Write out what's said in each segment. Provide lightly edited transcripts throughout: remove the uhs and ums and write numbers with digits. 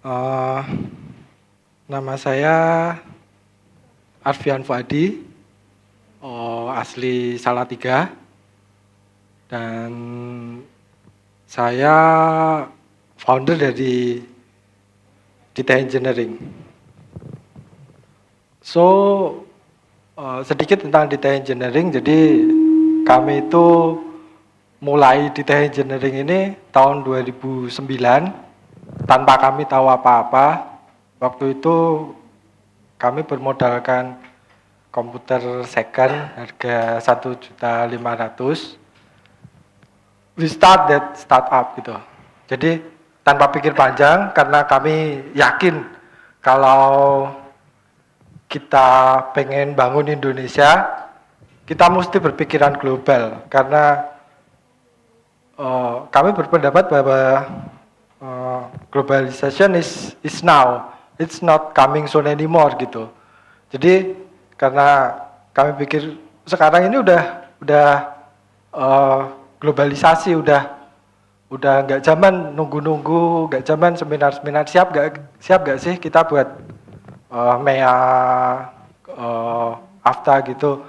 Eh, Nama saya Arfian Fuadi, asli Salatiga, dan saya founder dari Data Engineering. Sedikit tentang Data Engineering. Jadi kami itu mulai Data Engineering ini tahun 2009 tanpa kami tahu apa-apa. Waktu itu kami bermodalkan komputer second harga 1.500.000. We start that startup gitu. Jadi tanpa pikir panjang, karena kami yakin kalau kita pengen bangun Indonesia, kita mesti berpikiran global. Karena kami berpendapat bahwa globalization is now, it's not coming soon anymore gitu. Jadi karena kami pikir sekarang ini udah globalisasi, udah nggak zaman nunggu-nunggu, nggak zaman seminar-seminar. Siap gak sih kita buat MEA, AFTA gitu.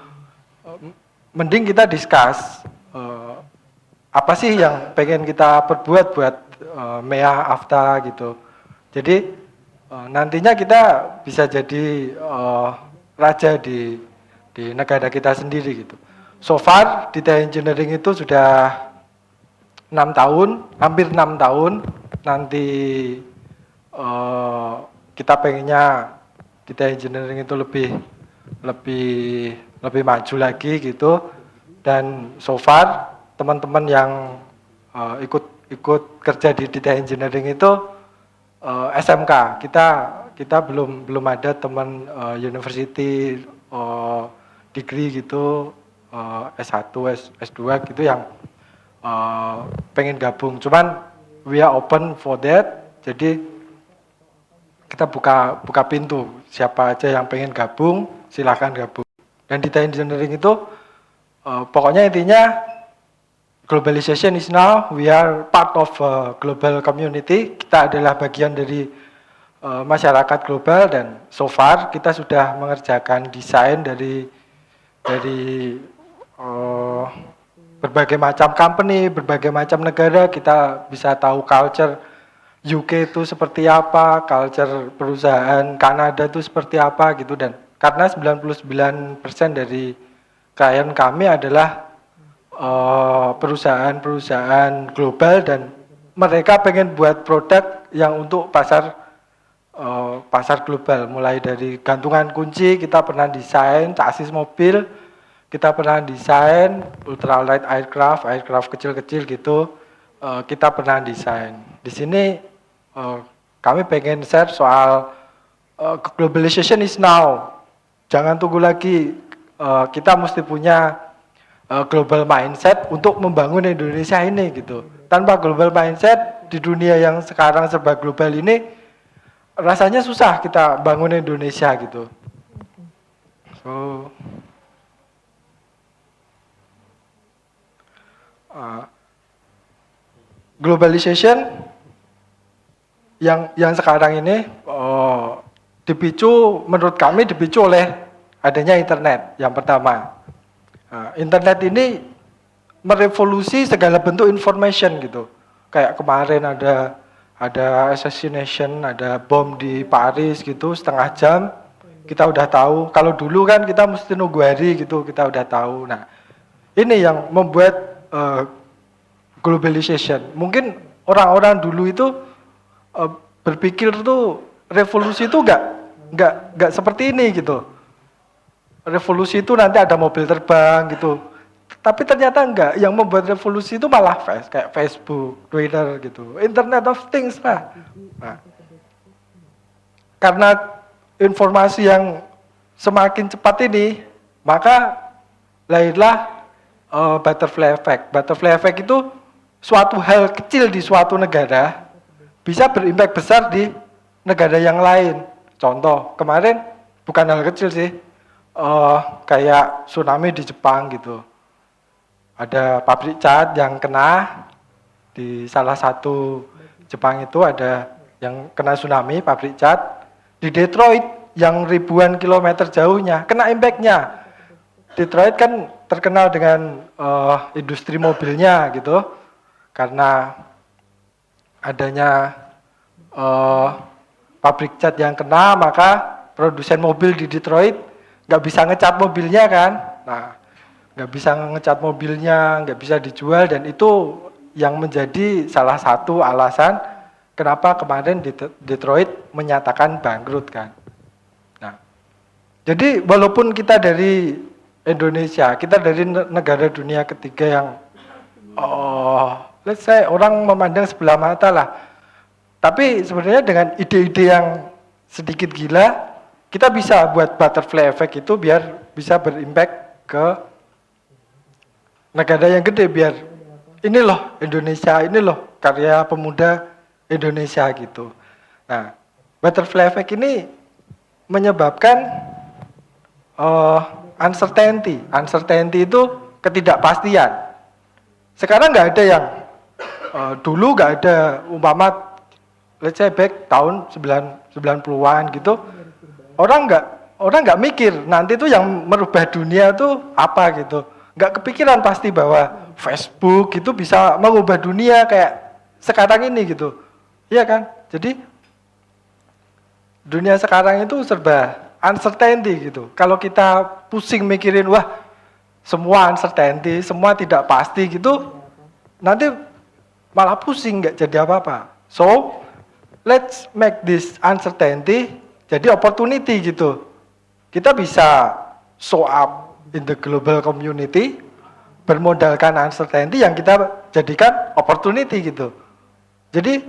Mending kita discuss apa sih yang pengen kita perbuat buat MEA, AFTA gitu. Jadi nantinya kita bisa jadi raja di negara kita sendiri gitu. So far Data Engineering itu sudah 6 tahun, hampir 6 tahun. Nanti kita pengennya Data Engineering itu lebih maju lagi gitu. Dan so far teman-teman yang ikut kerja di Data Engineering itu SMK. Kita belum ada teman university degree gitu, S1, S2 gitu yang pengen gabung. Cuman we are open for that. Jadi kita buka pintu, siapa aja yang pengen gabung silahkan gabung. Dan Data Engineering itu pokoknya intinya globalization is now, we are part of a global community. Kita adalah bagian dari masyarakat global, dan so far kita sudah mengerjakan desain dari berbagai macam company, berbagai macam negara. Kita bisa tahu culture UK itu seperti apa, culture perusahaan Kanada itu seperti apa gitu. Dan karena 99% dari klien kami adalah perusahaan-perusahaan global, dan mereka pengen buat produk yang untuk pasar global. Mulai dari gantungan kunci, kita pernah desain chassis mobil, kita pernah desain ultralight aircraft kecil-kecil gitu, kita pernah desain. Di sini kami pengen share soal globalization is now. Jangan tunggu lagi, kita mesti punya global mindset untuk membangun Indonesia ini gitu. Tanpa global mindset di dunia yang sekarang serba global ini, rasanya susah kita bangun Indonesia gitu. Globalization yang sekarang ini menurut kami dipicu oleh adanya internet. Yang pertama, internet ini merevolusi segala bentuk information gitu. Kayak kemarin ada assassination, ada bom di Paris gitu, setengah jam kita udah tahu. Kalau dulu kan kita mesti nunggu hari gitu, kita udah tahu. Nah, ini yang membuat globalization. Mungkin orang-orang dulu itu berpikir tuh revolusi itu nggak seperti ini gitu. Revolusi itu nanti ada mobil terbang gitu. Tapi ternyata enggak. Yang membuat revolusi itu malah kayak Facebook, Twitter gitu, Internet of Things lah. Nah, karena informasi yang semakin cepat ini, maka lahirlah butterfly effect. Butterfly effect itu suatu hal kecil di suatu negara bisa berimpact besar di negara yang lain. Contoh, kemarin bukan hal kecil sih, kayak tsunami di Jepang gitu. Ada pabrik cat yang kena di salah satu Jepang itu, ada yang kena tsunami, pabrik cat. Di Detroit yang ribuan kilometer jauhnya kena impact-nya. Detroit kan terkenal dengan industri mobilnya gitu, karena adanya pabrik cat yang kena, maka produsen mobil di Detroit nggak bisa ngecat mobilnya kan. Nah, nggak bisa ngecat mobilnya, nggak bisa dijual, dan itu yang menjadi salah satu alasan kenapa kemarin Detroit menyatakan bangkrut kan. Nah, jadi walaupun kita dari Indonesia, kita dari negara dunia ketiga yang let's say orang memandang sebelah mata lah. Tapi sebenarnya dengan ide-ide yang sedikit gila, kita bisa buat butterfly effect itu biar bisa berimpact ke negara yang gede, biar ini loh Indonesia, ini loh karya pemuda Indonesia gitu. Nah, butterfly effect ini menyebabkan uncertainty. Uncertainty itu ketidakpastian. Sekarang nggak ada yang dulu nggak ada, umpama let's say back tahun 90-an gitu. Orang nggak mikir nanti tuh yang merubah dunia tuh apa gitu. Nggak kepikiran pasti bahwa Facebook itu bisa mengubah dunia kayak sekarang ini gitu. Iya kan? Jadi dunia sekarang itu serba uncertainty gitu. Kalau kita pusing mikirin wah semua uncertainty, semua tidak pasti gitu, nanti malah pusing nggak jadi apa-apa. So let's make this uncertainty jadi opportunity gitu. Kita bisa show up in the global community, bermodalkan uncertainty yang kita jadikan opportunity gitu. Jadi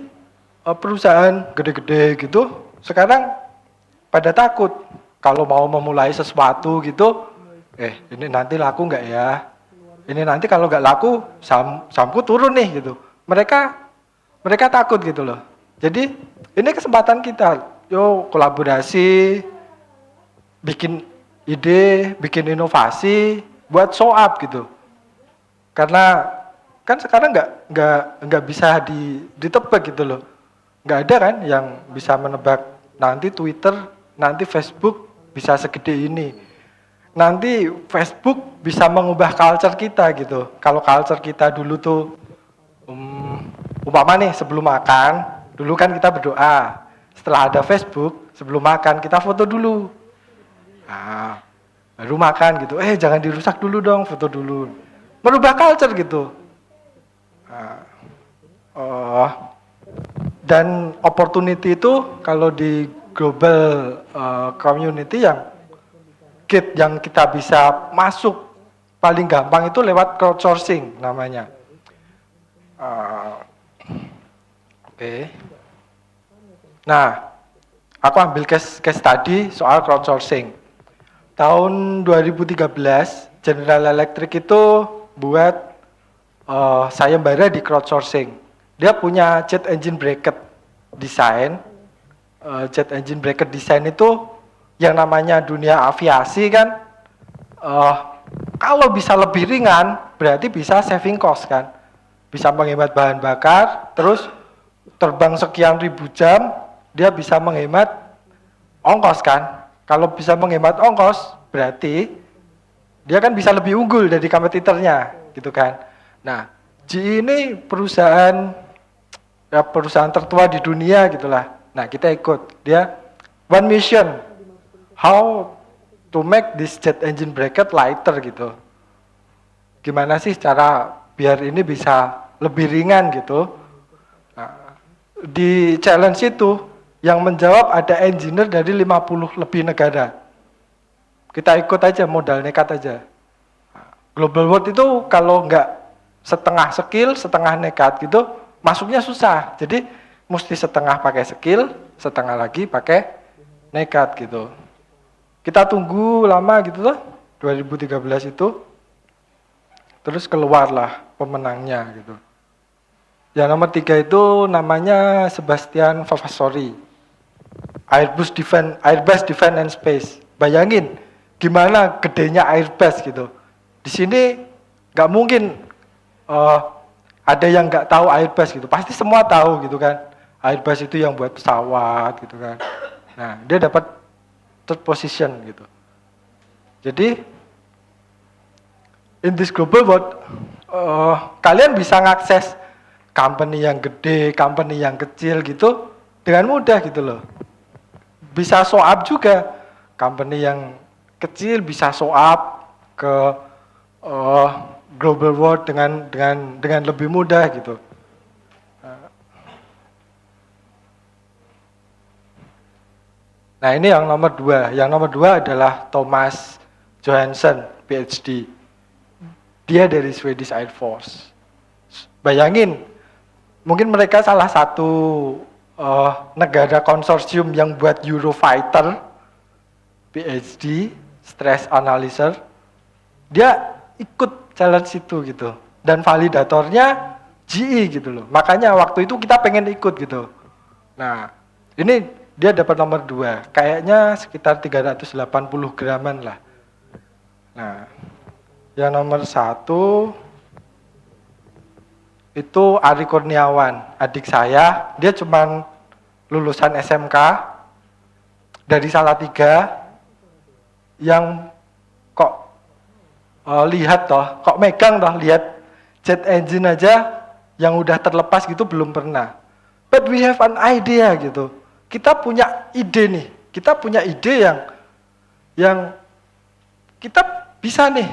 perusahaan gede-gede gitu sekarang pada takut kalau mau memulai sesuatu gitu, ini nanti laku nggak ya? Ini nanti kalau nggak laku sahamku turun nih gitu. Mereka takut gitu loh. Jadi ini kesempatan kita, yo kolaborasi, bikin ide, bikin inovasi, buat show up gitu. Karena kan sekarang nggak bisa ditebak gitu loh. Nggak ada kan yang bisa menebak nanti Twitter, nanti Facebook bisa segede ini. Nanti Facebook bisa mengubah culture kita gitu. Kalau culture kita dulu tuh umpama nih sebelum makan, dulu kan kita berdoa. Setelah ada Facebook, sebelum makan kita foto dulu. Nah, baru makan gitu. Jangan dirusak dulu dong, foto dulu. Merubah culture gitu. Nah, dan opportunity itu kalau di global community yang gate yang kita bisa masuk paling gampang itu lewat crowdsourcing namanya. Oke. Nah, aku ambil case tadi soal crowdsourcing. Tahun 2013 General Electric itu buat sayembara di crowdsourcing. Dia punya jet engine bracket design. Jet engine bracket design itu yang namanya dunia aviasi kan, kalau bisa lebih ringan berarti bisa saving cost kan, bisa menghemat bahan bakar, terus terbang sekian ribu jam dia bisa menghemat ongkos kan. Kalau bisa menghemat ongkos berarti dia kan bisa lebih unggul dari kompetitornya gitu kan. Nah, GE ini perusahaan tertua di dunia gitulah. Nah, kita ikut. Dia one mission, how to make this jet engine bracket lighter gitu. Gimana sih cara biar ini bisa lebih ringan gitu. Nah, di challenge itu yang menjawab ada engineer dari 50 lebih negara. Kita ikut aja, modal nekat aja. Global World itu kalau nggak setengah skill, setengah nekat gitu, masuknya susah. Jadi mesti setengah pakai skill, setengah lagi pakai nekat gitu. Kita tunggu lama gitu loh, 2013 itu. Terus keluarlah pemenangnya gitu. Yang nomor 3 itu namanya Sebastian Favasori. Airbus Defense and Space. Bayangin gimana gedenya Airbus gitu. Di sini nggak mungkin ada yang nggak tahu Airbus gitu. Pasti semua tahu gitu kan. Airbus itu yang buat pesawat gitu kan. Nah, dia dapat third position gitu. Jadi in this global world, kalian bisa ngakses company yang gede, company yang kecil gitu dengan mudah gitu loh. Bisa show up juga, company yang kecil bisa show up ke global world dengan lebih mudah gitu. Nah ini yang nomor 2. Yang nomor 2 adalah Thomas Johansson, PhD. Dia dari Swedish Air Force. Bayangin, mungkin mereka salah satu negara konsorsium yang buat Eurofighter, PhD, stress analyzer. Dia ikut challenge itu gitu. Dan validatornya GE gitu loh. Makanya waktu itu kita pengen ikut gitu. Nah, ini dia dapat nomor 2, kayaknya sekitar 380 graman lah. Nah, yang nomor 1 itu Ari Kurniawan, adik saya, dia cuman lulusan SMK dari Salatiga, yang kok lihat toh, kok megang toh, lihat jet engine aja yang udah terlepas gitu belum pernah. But we have an idea gitu. Kita punya ide nih, kita punya ide yang kita bisa nih,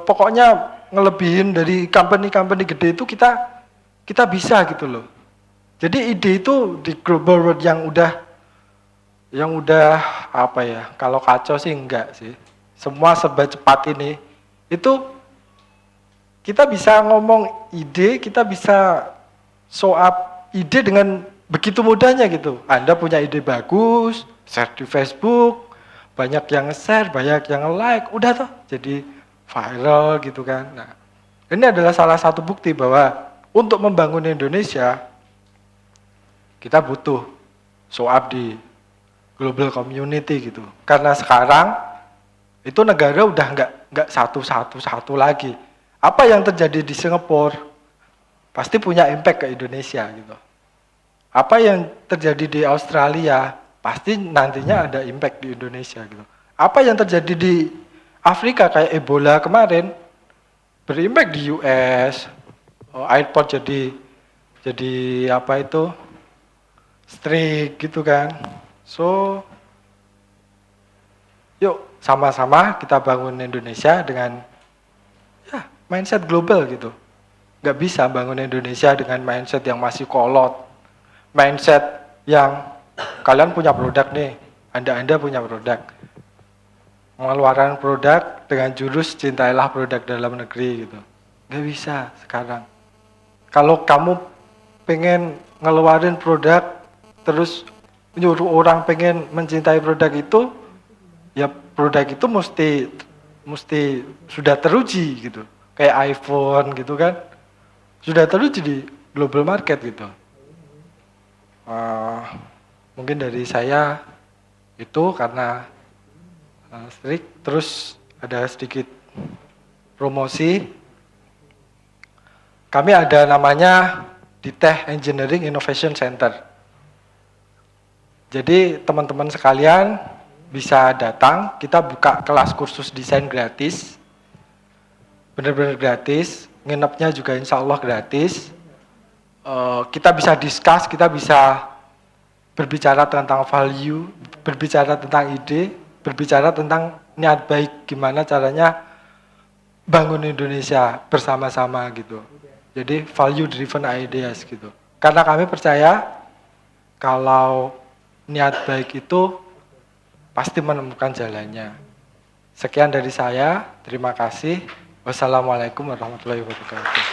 pokoknya ngelebihin dari company-company gede itu kita bisa gitu loh. Jadi ide itu di global world yang udah apa ya, kalau kacau sih enggak sih. Semua serba cepat ini, itu kita bisa ngomong ide, kita bisa show up ide dengan begitu mudahnya gitu. Anda punya ide bagus, share di Facebook, banyak yang share, banyak yang like, udah tuh jadi viral gitu kan. Nah, ini adalah salah satu bukti bahwa untuk membangun Indonesia, kita butuh show up di global community gitu. Karena sekarang itu negara udah nggak satu lagi. Apa yang terjadi di Singapura pasti punya impact ke Indonesia gitu. Apa yang terjadi di Australia pasti nantinya ada impact di Indonesia gitu. Apa yang terjadi di Afrika kayak Ebola kemarin berimpact di US, airport jadi apa itu strict gitu kan. So yuk sama-sama kita bangun Indonesia dengan ya mindset global gitu. Gak bisa bangun Indonesia dengan mindset yang masih kolot. Mindset yang kalian punya produk nih, Anda punya produk, mengeluarkan produk dengan jurus cintailah produk dalam negeri gitu. Gak bisa sekarang. Kalau kamu pengen ngeluarin produk terus nyuruh orang pengen mencintai produk itu, ya produk itu mesti sudah teruji gitu. Kayak iPhone gitu kan, sudah teruji di global market gitu. Mungkin dari saya itu karena strict. Terus ada sedikit promosi. Kami ada namanya di Tech Engineering Innovation Center. Jadi teman-teman sekalian bisa datang, kita buka kelas kursus desain gratis, benar-benar gratis, nginepnya juga insya Allah gratis. Kita bisa discuss, kita bisa berbicara tentang value, berbicara tentang ide, berbicara tentang niat baik, gimana caranya bangun Indonesia bersama-sama gitu. Jadi value driven ideas gitu. Karena kami percaya kalau niat baik itu pasti menemukan jalannya. Sekian dari saya, terima kasih. Wassalamualaikum warahmatullahi wabarakatuh.